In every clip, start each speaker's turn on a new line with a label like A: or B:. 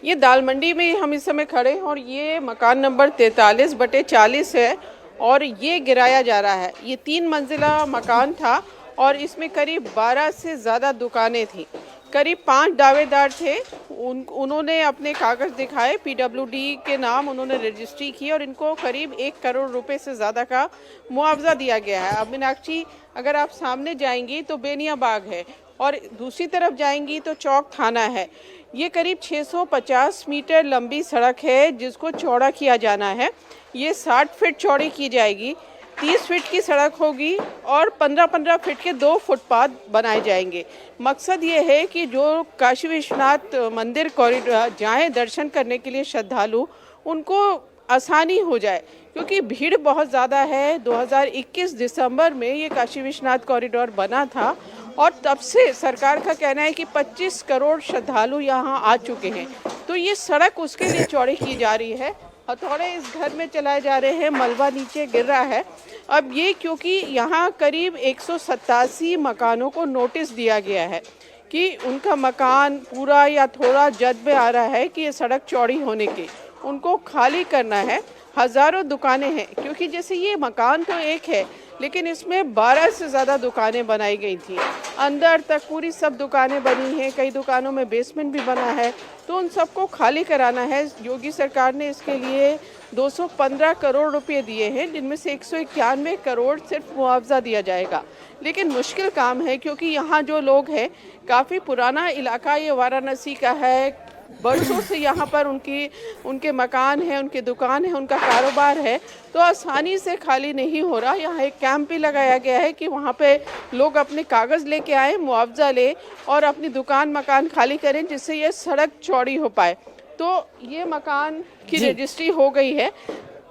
A: ये दाल मंडी में हम इस समय खड़े हैं और ये मकान नंबर 43/40 है और ये गिराया जा रहा है। ये 3 मंजिला मकान था और इसमें करीब 12 से ज़्यादा दुकानें थी। करीब 5 दावेदार थे। उन्होंने अपने कागज़ दिखाए, पीडब्ल्यूडी के नाम उन्होंने रजिस्ट्री की और इनको करीब 1 करोड़ रुपए से ज़्यादा का मुआवजा दिया गया है। अब मीनाक्षी, अगर आप सामने जाएंगी तो बेनिया बाग है और दूसरी तरफ जाएंगी तो चौक थाना है। ये करीब 650 मीटर लंबी सड़क है जिसको चौड़ा किया जाना है। ये 60 फीट चौड़ी की जाएगी, 30 फीट की सड़क होगी और 15-15 फीट के 2 फुटपाथ बनाए जाएंगे। मकसद ये है कि जो काशी विश्वनाथ मंदिर कॉरिडोर जाएं दर्शन करने के लिए श्रद्धालु, उनको आसानी हो जाए, क्योंकि भीड़ बहुत ज़्यादा है। 2021 दिसंबर में ये काशी विश्वनाथ कॉरिडोर बना था और तब से सरकार का कहना है कि 25 करोड़ श्रद्धालु यहाँ आ चुके हैं। तो ये सड़क उसके लिए चौड़ी की जा रही है। हथौड़े इस घर में चलाए जा रहे हैं, मलबा नीचे गिर रहा है। अब ये क्योंकि यहाँ करीब 187 मकानों को नोटिस दिया गया है कि उनका मकान पूरा या थोड़ा जद में आ रहा है कि ये सड़क चौड़ी होने के उनको खाली करना है। हज़ारों दुकानें हैं, क्योंकि जैसे ये मकान तो एक है लेकिन इसमें 12 से ज़्यादा दुकानें बनाई गई थी। अंदर तक पूरी सब दुकानें बनी हैं, कई दुकानों में बेसमेंट भी बना है। तो उन सबको खाली कराना है। योगी सरकार ने इसके लिए 215 करोड़ रुपए दिए हैं, जिनमें से 191 करोड़ सिर्फ मुआवजा दिया जाएगा। लेकिन मुश्किल काम है, क्योंकि यहाँ जो लोग हैं, काफ़ी पुराना इलाका ये वाराणसी का है। बरसों से यहाँ पर उनके मकान हैं, उनकी दुकान है, उनका कारोबार है, तो आसानी से खाली नहीं हो रहा। यहाँ एक कैंप भी लगाया गया है कि वहाँ पे लोग अपने कागज़ लेके आए, मुआवजा ले और अपनी दुकान मकान खाली करें, जिससे ये सड़क चौड़ी हो पाए। तो ये मकान की रजिस्ट्री हो गई है।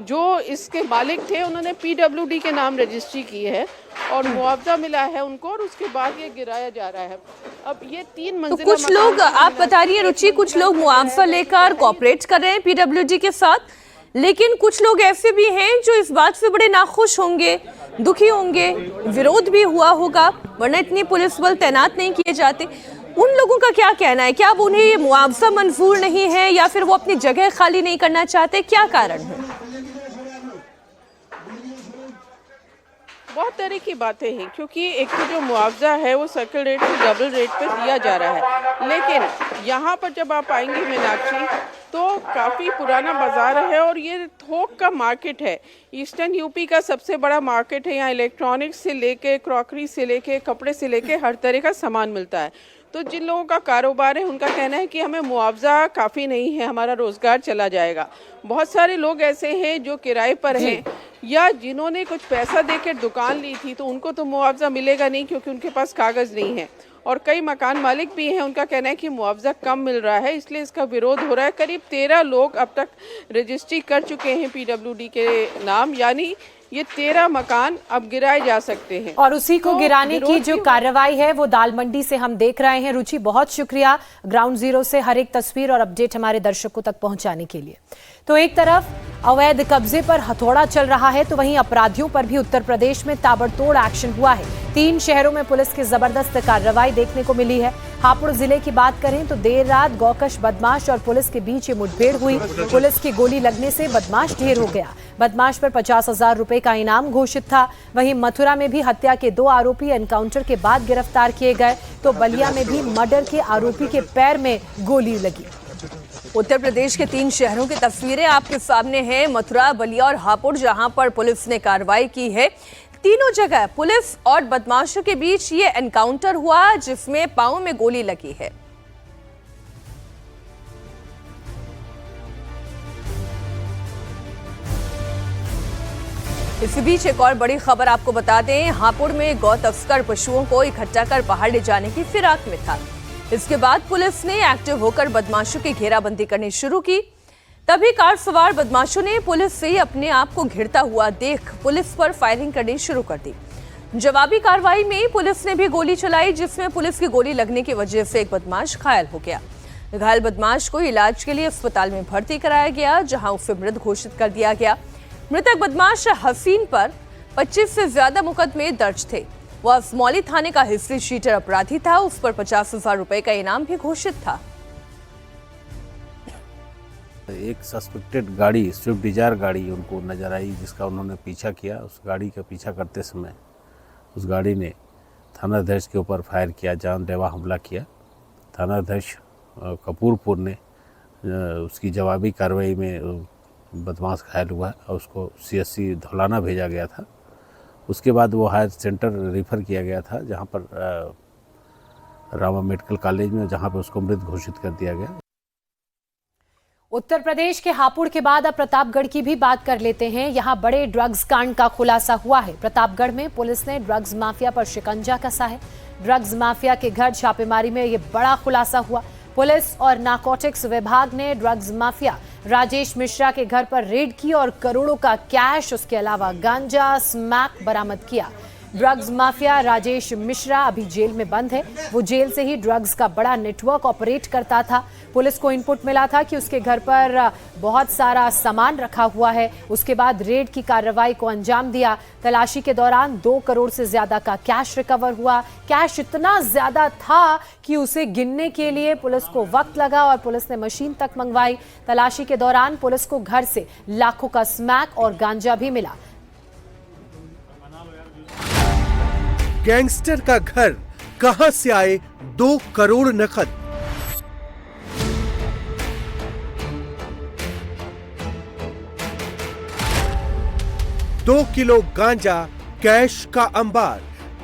A: जो इसके मालिक थे उन्होंने पीडब्ल्यूडी के नाम रजिस्ट्री की है और मुआवजा मिला है उनको, और उसके बाद ये गिराया जा रहा है। अब ये 3 मंजिला।
B: तो कुछ लोग, आप बता रही है रुचि, कुछ लोग मुआवजा लेकर कोऑपरेट कर रहे हैं पीडब्ल्यूडी के साथ, लेकिन कुछ लोग ऐसे भी हैं जो इस बात से बड़े नाखुश होंगे, दुखी होंगे, विरोध भी हुआ होगा, वरना इतनी पुलिस बल तैनात नहीं किए जाते। उन लोगों का क्या कहना है? क्या अब उन्हें ये मुआवजा मंजूर नहीं है या फिर वो अपनी जगह खाली नहीं करना चाहते? क्या कारण है?
A: बहुत तरह की बातें हैं, क्योंकि एक तो जो मुआवजा है वो सर्कल रेट से डबल रेट पे दिया जा रहा है। लेकिन यहाँ पर जब आप आएंगे मीनाक्षी, तो काफ़ी पुराना बाज़ार है और ये थोक का मार्केट है। ईस्टर्न यूपी का सबसे बड़ा मार्केट है। यहाँ इलेक्ट्रॉनिक्स से लेके, क्रॉकरी से लेके, कपड़े से लेके हर तरह का सामान मिलता है। तो जिन लोगों का कारोबार है उनका कहना है कि हमें मुआवजा काफ़ी नहीं है, हमारा रोज़गार चला जाएगा। बहुत सारे लोग ऐसे हैं जो किराए पर हैं या जिन्होंने कुछ पैसा देकर दुकान ली थी, तो उनको तो मुआवजा मिलेगा नहीं, क्योंकि उनके पास कागज़ नहीं है। और कई मकान मालिक भी हैं, उनका कहना है कि मुआवजा कम मिल रहा है, इसलिए इसका विरोध हो रहा है। करीब 13 लोग अब तक रजिस्ट्री कर चुके हैं पीडब्ल्यूडी के नाम, यानी ये 13 मकान अब गिराए जा सकते हैं।
C: और उसी को गिराने की जो कार्रवाई है वो दाल मंडी से हम देख रहे हैं। रुचि, बहुत शुक्रिया ग्राउंड जीरो से हर एक तस्वीर और अपडेट हमारे दर्शकों तक पहुंचाने के लिए। तो एक तरफ अवैध कब्जे पर हथौड़ा चल रहा है, तो वहीं अपराधियों पर भी उत्तर प्रदेश में ताबड़तोड़ एक्शन हुआ है। 3 शहरों में पुलिस की जबरदस्त कार्रवाई देखने को मिली है। हापुड़ जिले की बात करें तो देर रात गौकश बदमाश और पुलिस के बीच ये मुठभेड़ हुई। पुलिस की गोली लगने से बदमाश ढेर हो गया। बदमाश पर 50,000 रुपए का इनाम घोषित था। वहीं मथुरा में भी हत्या के 2 आरोपी एनकाउंटर के बाद गिरफ्तार किए गए, तो बलिया में भी मर्डर के आरोपी के पैर में गोली लगी।
B: उत्तर प्रदेश के 3 शहरों की तस्वीरें आपके सामने हैं, मथुरा, बलिया और हापुड़, जहां पर पुलिस ने कार्रवाई की है। तीनों जगह पुलिस और बदमाशों के बीच ये एनकाउंटर हुआ, जिसमें पांव में गोली लगी है। इसी बीच एक और बड़ी खबर आपको बता दें, हापुड़ में गौ तस्कर पशुओं को इकट्ठा कर पहाड़ ले जाने की फिराक में था। इसके बाद पुलिस ने एक्टिव होकर बदमाशों की घेराबंदी करनी शुरू की। तभी कार सवार बदमाशों ने पुलिस से अपने आप को घिरता हुआ देख पुलिस पर फायरिंग करनी शुरू कर दी। जवाबी कार्रवाई में पुलिस ने भी गोली चलाई, जिसमें पुलिस की गोली लगने की वजह से एक बदमाश घायल हो गया। घायल बदमाश को इलाज के लिए अस्पताल में भर्ती कराया गया, जहां उसे मृत घोषित कर दिया गया। मृतक बदमाश हसीन पर 25 से ज्यादा मुकदमे दर्ज थे। वह असमौली थाने का हिस्ट्री शीटर अपराधी था। उस पर 50,000 रुपए का इनाम भी घोषित था।
D: एक सस्पेक्टेड गाड़ी, स्विफ्ट डिजायर गाड़ी उनको नज़र आई, जिसका उन्होंने पीछा किया। उस गाड़ी का पीछा करते समय उस गाड़ी ने थानाध्यक्ष के ऊपर फायर किया, जानलेवा हमला किया। थानाध्यक्ष कपूरपुर ने उसकी जवाबी कार्रवाई में बदमाश घायल हुआ और उसको CSC धौलाना भेजा गया था। उसके बाद वो हायर सेंटर रेफर किया गया था, जहाँ पर रामा मेडिकल कॉलेज में, जहाँ पर उसको मृत घोषित कर दिया गया।
C: उत्तर प्रदेश के हापुड़ के बाद अब प्रतापगढ़ की भी बात कर लेते हैं। यहां बड़े ड्रग्स कांड का खुलासा हुआ है। प्रतापगढ़ में पुलिस ने ड्रग्स माफिया पर शिकंजा कसा है। ड्रग्स माफिया के घर छापेमारी में यह बड़ा खुलासा हुआ। पुलिस और नारकोटिक्स विभाग ने ड्रग्स माफिया राजेश मिश्रा के घर पर रेड की और करोड़ों का कैश, उसके अलावा गांजा, स्मैक बरामद किया। ड्रग्स माफिया राजेश मिश्रा अभी जेल में बंद है। वो जेल से ही ड्रग्स का बड़ा नेटवर्क ऑपरेट करता था। पुलिस को इनपुट मिला था कि उसके घर पर बहुत सारा सामान रखा हुआ है। उसके बाद रेड की कार्रवाई को अंजाम दिया। तलाशी के दौरान 2 करोड़ से ज्यादा का कैश रिकवर हुआ। कैश इतना ज्यादा था कि उसे गिनने के लिए पुलिस को वक्त लगा और पुलिस ने मशीन तक मंगवाई। तलाशी के दौरान पुलिस को घर से लाखों का स्मैक और गांजा भी मिला।
E: गैंगस्टर का घर, कहां से आए 2 करोड़ नकद? दो किलो गांजा, कैश का अंबार,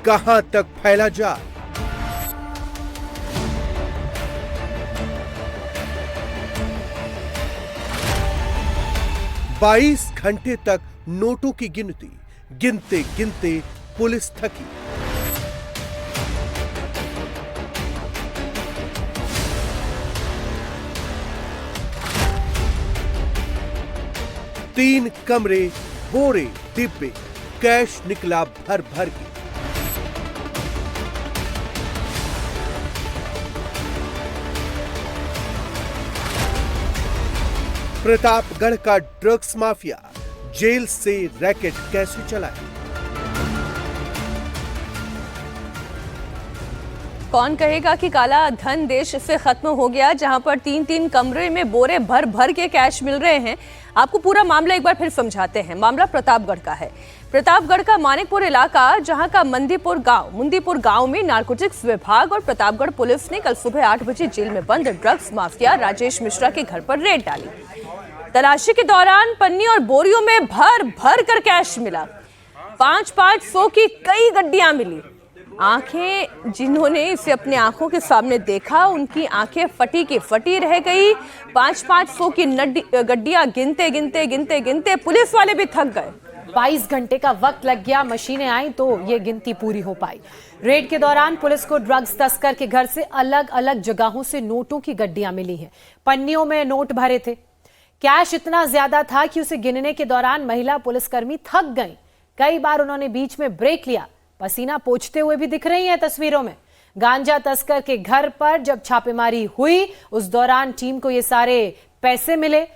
E: कहां तक फैला जा? बाईस घंटे तक नोटों की गिनती, गिनते गिनते पुलिस थकी। तीन कमरे, बोरे, डिब्बे, कैश निकला भर भर के। प्रतापगढ़ का ड्रग्स माफिया जेल से रैकेट कैसे चलाए?
B: कौन कहेगा कि काला धन देश से खत्म हो गया, जहां पर 3-3 कमरे में बोरे भर भर के कैश मिल रहे हैं। आपको पूरा मामला एक बार फिर समझाते हैं। मामला प्रतापगढ़ का है। प्रतापगढ़ का मानिकपुर इलाका, जहां का मुंदीपुर गांव में नारकोटिक्स विभाग और प्रतापगढ़ पुलिस ने कल सुबह 8 बजे जेल में बंद ड्रग्स माफिया राजेश मिश्रा के घर पर रेड डाली। तलाशी के दौरान पन्नी और बोरियों में भर भर कर कैश मिला। 500 की कई गड्डियां मिली। आंखें जिन्होंने इसे अपने आंखों के सामने देखा, उनकी आंखें फटी की फटी रह गई। 500 की गड्डियां गिनते पुलिस वाले भी थक गए।
C: 22 घंटे का वक्त लग गया। मशीनें आई तो ये गिनती पूरी हो पाई। रेड के दौरान पुलिस को ड्रग्स तस्कर के घर से अलग अलग जगहों से नोटों की गड्डियां मिली हैं। पन्नियों में नोट भरे थे। कैश इतना ज्यादा था कि उसे गिनने के दौरान महिला पुलिसकर्मी थक गई। कई बार उन्होंने बीच में ब्रेक लिया। पसीना पोंछते हुए भी दिख रही हैं तस्वीरों में। गांजा तस्कर के घर पर जब छापेमारी हुई, उस दौरान टीम को ये सारे पैसे मिले।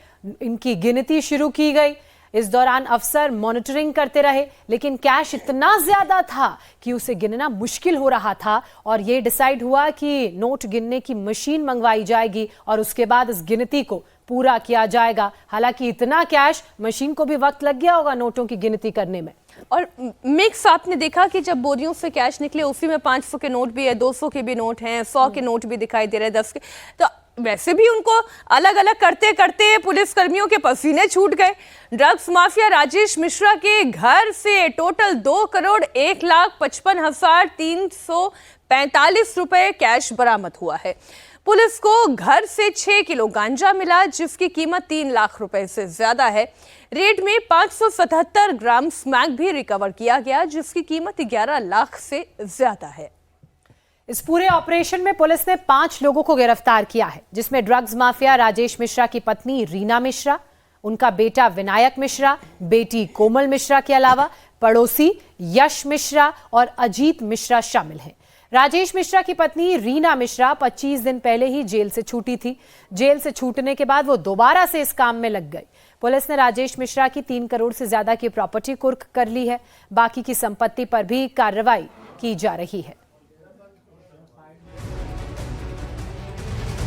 C: इनकी गिनती शुरू की गई। इस दौरान अफसर मॉनिटरिंग करते रहे, लेकिन कैश इतना ज्यादा था कि उसे गिनना मुश्किल हो रहा था और ये डिसाइड हुआ कि नोट गिनने की मशीन मंगवाई जाएगी और उसके बाद इस गिनती को पूरा किया जाएगा। हालांकि इतना कैश, मशीन को भी वक्त लग गया होगा नोटों की गिनती करने में।
B: और मिक्स आपने देखा कि जब बोरियों से कैश निकले, उसी में 500 के नोट भी है, 200 के भी नोट हैं, 100 के नोट भी दिखाई दे रहे हैं, 10 के। तो वैसे भी उनको अलग अलग करते करते पुलिस कर्मियों के पसीने छूट गए। ड्रग्स माफिया राजेश मिश्रा के घर से टोटल 2,61,345 रुपए कैश बरामद हुआ है। पुलिस को घर से 6 किलो गांजा मिला, जिसकी कीमत 3 लाख रुपए से ज्यादा है। रेड में 577 ग्राम स्मैक भी रिकवर किया गया, जिसकी कीमत 11 लाख से ज्यादा है।
C: इस पूरे ऑपरेशन में पुलिस ने 5 लोगों को गिरफ्तार किया है, जिसमें ड्रग्स माफिया राजेश मिश्रा की पत्नी रीना मिश्रा, उनका बेटा विनायक मिश्रा, बेटी कोमल मिश्रा के अलावा पड़ोसी यश मिश्रा और अजीत मिश्रा शामिल हैं। राजेश मिश्रा की पत्नी रीना मिश्रा 25 दिन पहले ही जेल से छूटी थी। जेल से छूटने के बाद वो दोबारा से इस काम में लग गई। पुलिस ने राजेश मिश्रा की 3 करोड़ से ज्यादा की प्रॉपर्टी कुर्क कर ली है। बाकी की संपत्ति पर भी कार्रवाई की जा रही है।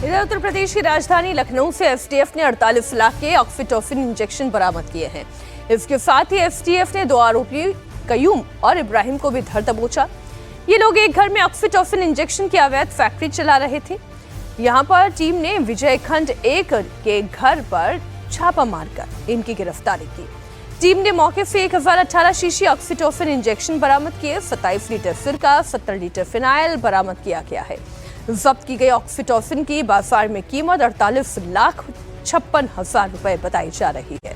B: इधर उत्तर प्रदेश की राजधानी लखनऊ से एसटीएफ ने 48 लाख के ऑक्सीटोसिन इंजेक्शन बरामद किए हैं। इसके साथ ही एसटीएफ ने 2 आरोपी कयूम और इब्राहिम को भी धर दबोचा। ये लोग एक घर में ऑक्सीटोसिन इंजेक्शन की अवैध फैक्ट्री चला रहे थे। यहाँ पर टीम ने विजय खंड 1 के घर पर छापा मारकर इनकी गिरफ्तारी की। टीम ने मौके से 1018 शीशी ऑक्सीटोसिन इंजेक्शन बरामद किए। 27 लीटर सिरका, 70 लीटर फिनाइल बरामद किया गया है। जब्त की गई ऑक्सीटोसिन की बाजार में कीमत 48,56,000 रुपए बताई जा रही है।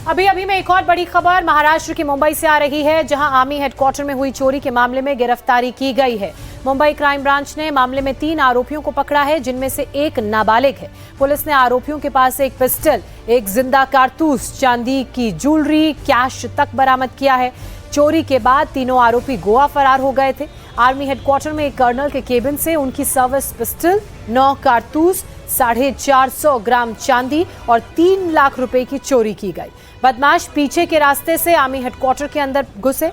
C: अभी में एक और बड़ी खबर महाराष्ट्र की मुंबई से आ रही है, जहां आर्मी हेडक्वार्टर में हुई चोरी के मामले में गिरफ्तारी की गई है। मुंबई क्राइम ब्रांच ने मामले में 3 आरोपियों को पकड़ा है, जिनमें से एक नाबालिग है। पुलिस ने आरोपियों के पास एक पिस्टल, एक जिंदा कारतूस, चांदी की ज्वेलरी, कैश तक बरामद किया है। चोरी के बाद तीनों आरोपी गोवा फरार हो गए थे। आर्मी हेडक्वार्टर में एक कर्नल के केबिन से उनकी सर्विस पिस्टल, 9 कारतूस, 450 ग्राम चांदी और 3 लाख रुपए की चोरी की गई। बदमाश पीछे के रास्ते से आर्मी हेडक्वार्टर के अंदर घुसे,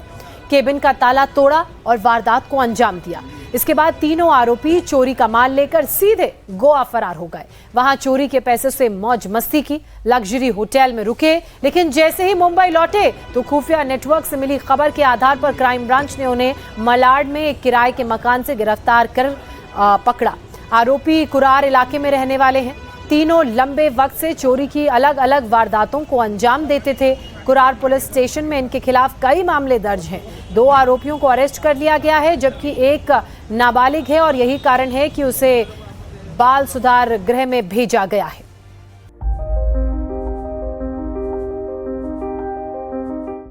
C: केबिन का ताला तोड़ा और वारदात को अंजाम दिया। इसके बाद तीनों आरोपी चोरी का माल लेकर सीधे गोवा फरार हो गए। वहां चोरी के पैसे से मौज मस्ती की, लग्जरी होटल में रुके, लेकिन जैसे ही मुंबई लौटे तो खुफिया नेटवर्क से मिली खबर के आधार पर क्राइम ब्रांच ने उन्हें मलाड में एक किराए के मकान से गिरफ्तार कर पकड़ा। आरोपी कुरार इलाके में रहने वाले हैं। तीनों लंबे वक्त से चोरी की अलग अलग वारदातों को अंजाम देते थे। कुरार पुलिस स्टेशन में इनके खिलाफ कई मामले दर्ज हैं। 2 आरोपियों को अरेस्ट कर लिया गया है, जबकि एक नाबालिग है और यही कारण है कि उसे बाल सुधार गृह में भेजा गया है।